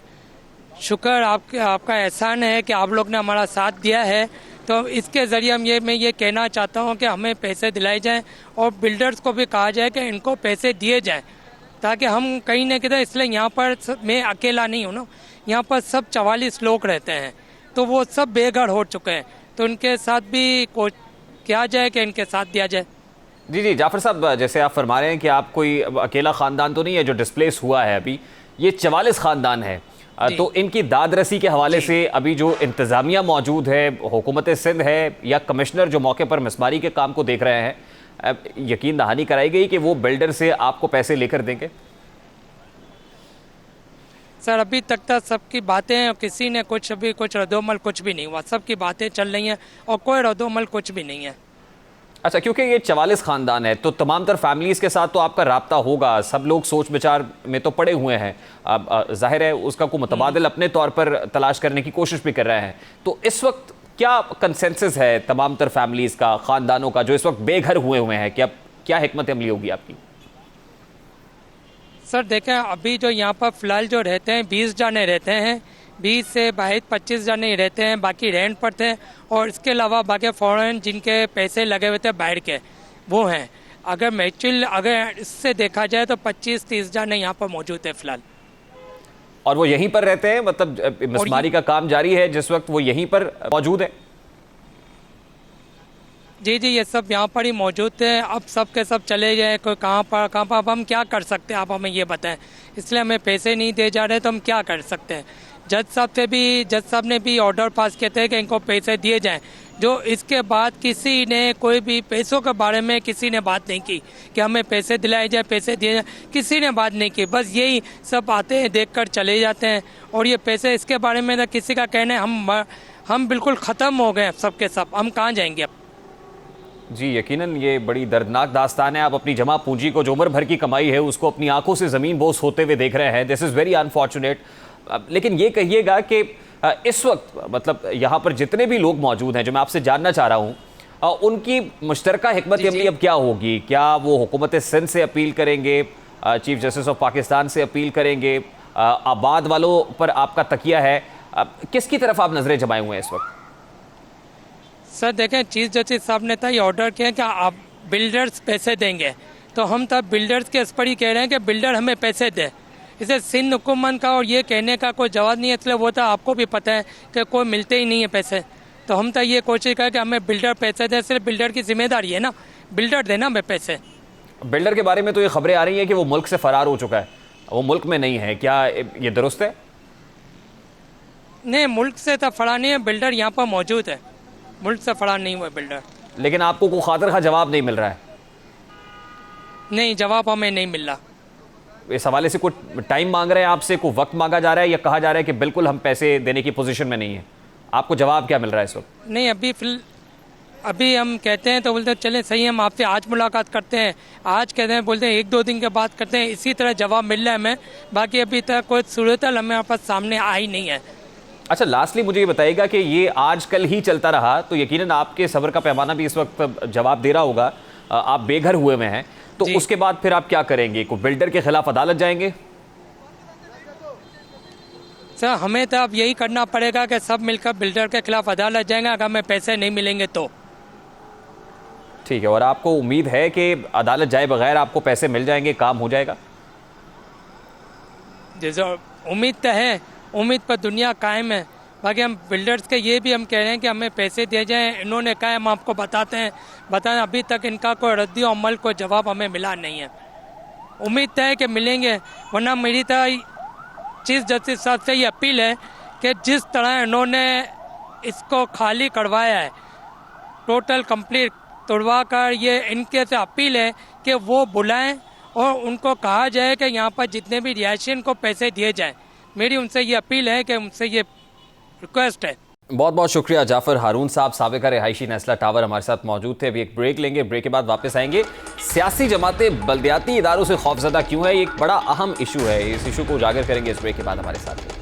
शुक्र, आपका एहसान है कि आप लोग ने हमारा साथ दिया है। तो इसके ज़रिए मैं ये कहना चाहता हूँ कि हमें पैसे दिलाए जाएं और बिल्डर्स को भी कहा जाए कि इनको पैसे दिए जाएं, ताकि हम कहीं ना कहीं, इसलिए यहाँ पर मैं अकेला नहीं हूँ ना, यहाँ पर सब 44 लोग रहते हैं, तो वो सब बेघर हो चुके हैं। तो उनके साथ भी किया जाए कि इनके साथ दिया जाए। जी जाफर साहब, जैसे आप फरमा रहे हैं कि आप कोई अकेला ख़ानदान तो नहीं है जो डिस्प्लेस हुआ है, अभी ये 44 ख़ानदान है, तो इनकी दाद रसी के हवाले से अभी जो इंतज़ामिया मौजूद है, हुकूमत सिंध है या कमिश्नर जो मौके पर मिसमारी के काम को देख रहे हैं, यकीन दहानी कराई गई कि वो बिल्डर से आपको पैसे लेकर देंगे? सर अभी तक तो सबकी बातें, किसी ने अभी कुछ रद्दोमल कुछ भी नहीं हुआ, सबकी बातें चल रही हैं और कोई रद्दोमल कुछ भी नहीं है। अच्छा, क्योंकि ये 44 ख़ानदान है तो तमाम तर फैमिलीज़ के साथ तो आपका राब्ता होगा, सब लोग सोच विचार में तो पड़े हुए हैं, जाहिर है उसका कोई मुतबादिल अपने तौर पर तलाश करने की कोशिश भी कर रहे हैं, तो इस वक्त क्या कंसेंसस है तमाम तर फैमिलीज़ का, ख़ानदानों का, जो इस वक्त बेघर हुए हैं कि अब क्या हिकमत अमली होगी आपकी? सर देखें, अभी जो यहाँ पर फ़िलहाल जो रहते हैं 20 जाने रहते हैं, 20 से 22-25 जाने रहते हैं, बाकी रेंट पर थे, और इसके अलावा बाकी फ़ॉरेन जिनके पैसे लगे हुए थे बाहर के वो हैं। अगर इससे देखा जाए तो 25-30 जाने यहाँ पर मौजूद है फ़िलहाल। और वो यहीं पर रहते हैं, मतलब मिसमारी का काम जारी है जिस वक्त वो यहीं पर मौजूद है? जी ये सब यहाँ पर ही मौजूद थे, अब सब के सब चले गए, कोई कहाँ पर अब हम क्या कर सकते हैं, आप हमें ये बताएं। इसलिए हमें पैसे नहीं दे जा रहे तो हम क्या कर सकते हैं। जज साहब ने भी ऑर्डर पास किए थे कि इनको पैसे दिए जाएं, जो इसके बाद किसी ने कोई भी पैसों के बारे में किसी ने बात नहीं की कि हमें पैसे दिलाए जाए, पैसे दिए जाए, किसी ने बात नहीं की। बस यही सब आते हैं, देख कर चले जाते हैं, और ये पैसे इसके बारे में ना किसी का कहना है, हम बिल्कुल ख़त्म हो गए सबके सब, हम कहाँ जाएंगे अब। जी यकीनन ये बड़ी दर्दनाक दास्तान है। आप अपनी जमा पूंजी को जो उम्र भर की कमाई है उसको अपनी आंखों से ज़मीन बोस होते हुए देख रहे हैं। This is very unfortunate. लेकिन ये कहिएगा कि इस वक्त मतलब यहाँ पर जितने भी लोग मौजूद हैं, जो मैं आपसे जानना चाह रहा हूँ, उनकी मुश्तरका हिकमत अमली अब क्या होगी? क्या वो हुकूमत सिंध से अपील करेंगे, चीफ जस्टिस ऑफ पाकिस्तान से अपील करेंगे, आबाद वालों पर आपका तकिया है, किसकी तरफ आप नज़रें जमाए हुए हैं इस वक्त? सर देखें, चीफ जस्टिस साहब ने तो ये ऑर्डर किया कि आप बिल्डर्स पैसे देंगे, तो हम तब बिल्डर्स के इस पर ही कह रहे हैं कि बिल्डर हमें पैसे दे। इसे सिंध हुकूमत का और ये कहने का कोई जवाब नहीं है, इसलिए वो तो आपको भी पता है कि कोई मिलते ही नहीं है पैसे। तो हम तो ये कोशिश करें कि हमें बिल्डर पैसे दे, सिर्फ बिल्डर की जिम्मेदारी है ना, बिल्डर देना हमें पैसे। बिल्डर के बारे में तो ये खबरें आ रही हैं कि वो मुल्क से फ़रार हो चुका है, वो मुल्क में नहीं है, क्या ये दुरुस्त है? नहीं, मुल्क से तो फरार नहीं है, बिल्डर यहाँ पर मौजूद है, मुल्क से फरार नहीं हुआ बिल्डर। लेकिन आपको कोई खातिर खा जवाब नहीं मिल रहा है? नहीं, जवाब हमें नहीं मिल रहा। इस हवाले से कोई टाइम मांग रहे हैं आपसे, कोई वक्त मांगा जा रहा है, या कहा जा रहा है कि बिल्कुल हम पैसे देने की पोजीशन में नहीं है? आपको जवाब क्या मिल रहा है इस वक्त? नहीं, अभी हम कहते हैं तो बोलते हैं चलें सही, हम आपसे आज मुलाकात करते हैं, आज कहते हैं, बोलते हैं 1-2 दिन के बाद करते हैं, इसी तरह जवाब मिल रहा है हमें। बाकी अभी तक कोई सूरत हमें पास सामने आई नहीं है। अच्छा, लास्टली मुझे ये बताइएगा कि ये आज कल ही चलता रहा तो यकीनन आपके सब्र का पैमाना भी इस वक्त जवाब दे रहा होगा, आप बेघर हुए हुए हैं, तो उसके बाद फिर आप क्या करेंगे? को बिल्डर के खिलाफ अदालत जाएंगे? सर हमें तो अब यही करना पड़ेगा कि सब मिलकर बिल्डर के खिलाफ अदालत जाएंगे, अगर हमें पैसे नहीं मिलेंगे तो। ठीक है, और आपको उम्मीद है कि अदालत जाए बगैर आपको पैसे मिल जाएंगे, काम हो जाएगा? जैसे उम्मीद तो है, उम्मीद पर दुनिया कायम है। बाकी हम बिल्डर्स के ये भी हम कह रहे हैं कि हमें पैसे दिए जाएं, इन्होंने कहा हम आपको बताएं, अभी तक इनका कोई रद्दी अमल कोई जवाब हमें मिला नहीं है। उम्मीद तो है कि मिलेंगे, वरना मेरी तो चीफ जस्टिस साहब से ये अपील है कि जिस तरह इन्होंने इसको खाली करवाया है, टोटल कंप्लीट तोड़वा कर, ये इनके से अपील है कि वो बुलाएं और उनको कहा जाए कि यहाँ पर जितने भी रिहायशियन को पैसे दिए जाएं। मेरी उनसे ये अपील है कि उनसे ये रिक्वेस्ट है। बहुत बहुत शुक्रिया जाफर हारून साहब, साबिका रिहायशी नेस्ला टावर हमारे साथ मौजूद थे। अभी एक ब्रेक लेंगे, ब्रेक के बाद वापस आएंगे। सियासी जमातें बल्दियाती इदारों से खौफजदा क्यों है, ये एक बड़ा अहम इशू है, इस इशू को उजागर करेंगे इस ब्रेक के बाद हमारे साथ।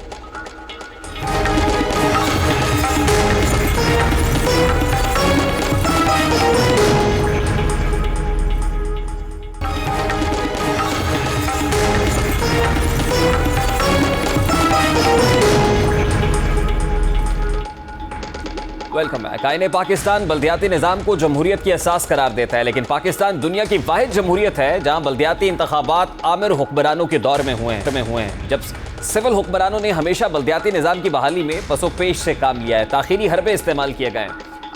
Welcome back. आईने पाकिस्तान बल्दियाती निज़ाम को जमहूरियत की असास करार देता है, लेकिन पाकिस्तान दुनिया की वाहिद जमहूरियत है जहां बल्दियाती इंतखाबात आमिर हुक्मरानों के दौर में हुए हैं, जब सिविल हुक्मरानों ने हमेशा बल्दियाती निज़ाम की बहाली में पसोपेश से काम लिया है, ताखीरी हरबे इस्तेमाल किए गए।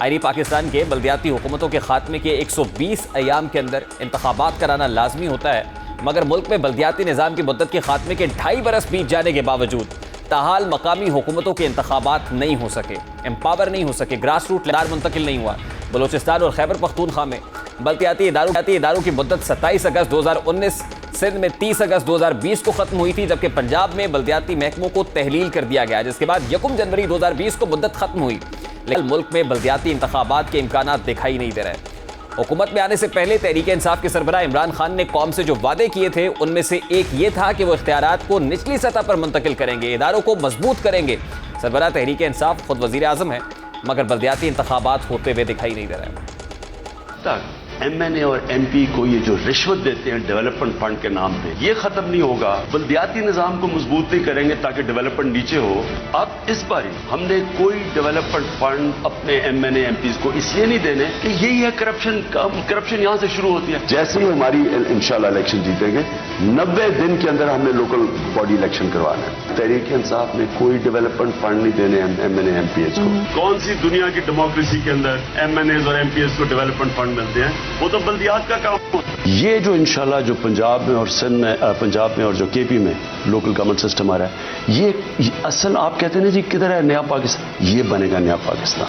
आईनी पाकिस्तान के बल्दियाती हुकूमतों के खात्मे के 120 अयाम के अंदर इंतखाबात कराना लाजमी होता है, मगर मुल्क में बल्दियाती निज़ाम की मुद्दत के खात्मे के 2.5 बरस बीत जाने के बावजूद ताहाल मकामी हुकूमतों के इंतखाबात नहीं हो सके, एम्पावर नहीं हो सके, ग्रास रूट लेदार मुंतकिल नहीं हुआ। बलोचिस्तान और खैबर पख्तूनख्वा में बल्दियाती इदारों की मुद्दत 27 अगस्त 2019, सिंध में 30 अगस्त 2020 को खत्म हुई थी, जबकि पंजाब में बल्दियाती महकमों को तहलील कर दिया गया, जिसके बाद 1 जनवरी 2020 को मुद्दत खत्म हुई। लेकिन मुल्क में बल्दियाती इंतखाबात के इम्कानात दिखाई नहीं दे रहे। हुकूमत में आने से पहले तहरीक इंसाफ के सरबराह इमरान खान ने कौम से जो वादे किए थे, उनमें से एक ये था कि वो इख्तियारात को निचली सतह पर मुंतकिल करेंगे, इदारों को मजबूत करेंगे। सरबराह तहरीक इंसाफ खुद वजीर आजम है, मगर बल्दियाती इंतखाबात होते हुए दिखाई नहीं दे रहे। MNA और MP को ये जो रिश्वत देते हैं डेवलपमेंट फंड के नाम पे, ये खत्म नहीं होगा। बल्दियाती निजाम को मजबूत नहीं करेंगे ताकि डेवलपमेंट नीचे हो। अब इस बार हमने कोई डेवलपमेंट फंड अपने MNA MPs को इसलिए नहीं देने कि यही है करप्शन यहां से शुरू होती है। जैसे ही हमारी इंशाल्लाह इलेक्शन जीतेंगे, 90 दिन के अंदर हमने लोकल बॉडी इलेक्शन करवाना है। तहरीक इंसाफ ने कोई डेवलपमेंट फंड नहीं देने MNA MPs को। कौन सी दुनिया की डेमोक्रेसी के अंदर MNAs और MPs को डेवलपमेंट फंड मिलते हैं? वो तो बल्दियात का काम होता है। ये जो इंशाल्लाह जो पंजाब में और सिंध में, पंजाब में और जो KP में लोकल गवर्नमेंट सिस्टम आ रहा है, ये असल आप कहते हैं ना जी किधर है नया पाकिस्तान, ये बनेगा नया पाकिस्तान।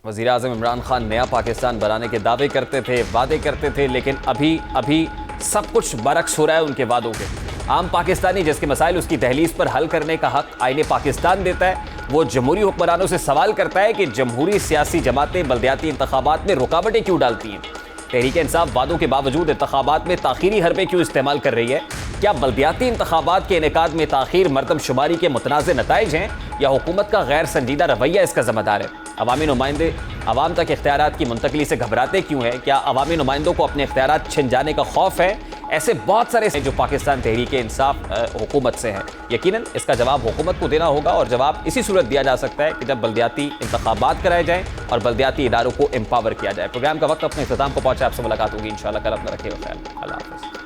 वज़ीर आज़म इमरान खान नया पाकिस्तान बनाने के दावे करते थे, वादे करते थे, लेकिन अभी सब कुछ बरक्स हो रहा है उनके वादों के। आम पाकिस्तानी जिसके मसाइल उसकी दहलीज पर हल करने का हक आईने पाकिस्तान देता है, वो जमहूरी हुक्मरानों से सवाल करता है कि जमहूरी सियासी जमातें बल्दियाती इंतखाबात में रुकावटें क्यों डालती हैं। तहरीक इंसाफ वादों के बावजूद इंतखाबात में ताखीरी हरबे क्यों इस्तेमाल कर रही है? क्या बल्दियाती इंतखाबात के इनेकाद में ताखीर मरदमशुमारी के मुतनाज़ नताइज हैं, या हुकूमत का गैर संजीदा रवैया इसका ज़िम्मेदार है? अवामी नुमाइंदे अवाम तक इख्तियारात की मुंतकली से घबराते क्यों हैं? क्या अवामी नुमाइंदों को अपने इख्तियारात छिन जाने का खौफ है? ऐसे बहुत सारे हैं जो पाकिस्तान तहरीक इंसाफ हुकूमत से हैं। यकीनन इसका जवाब हुकूमत को देना होगा, और जवाब इसी सूरत दिया जा सकता है कि जब बल्दियाती इंतखाबात कराए जाएँ और बल्दियाती इदारों को एम्पावर किया जाए। प्रोग्राम का वक्त अपने इख्तिताम को पहुंचा। आपसे मुलाकात होगी इंशाल्लाह कल। अपना रखिएगा ख्याल। अल्लाह हाफ़िज़।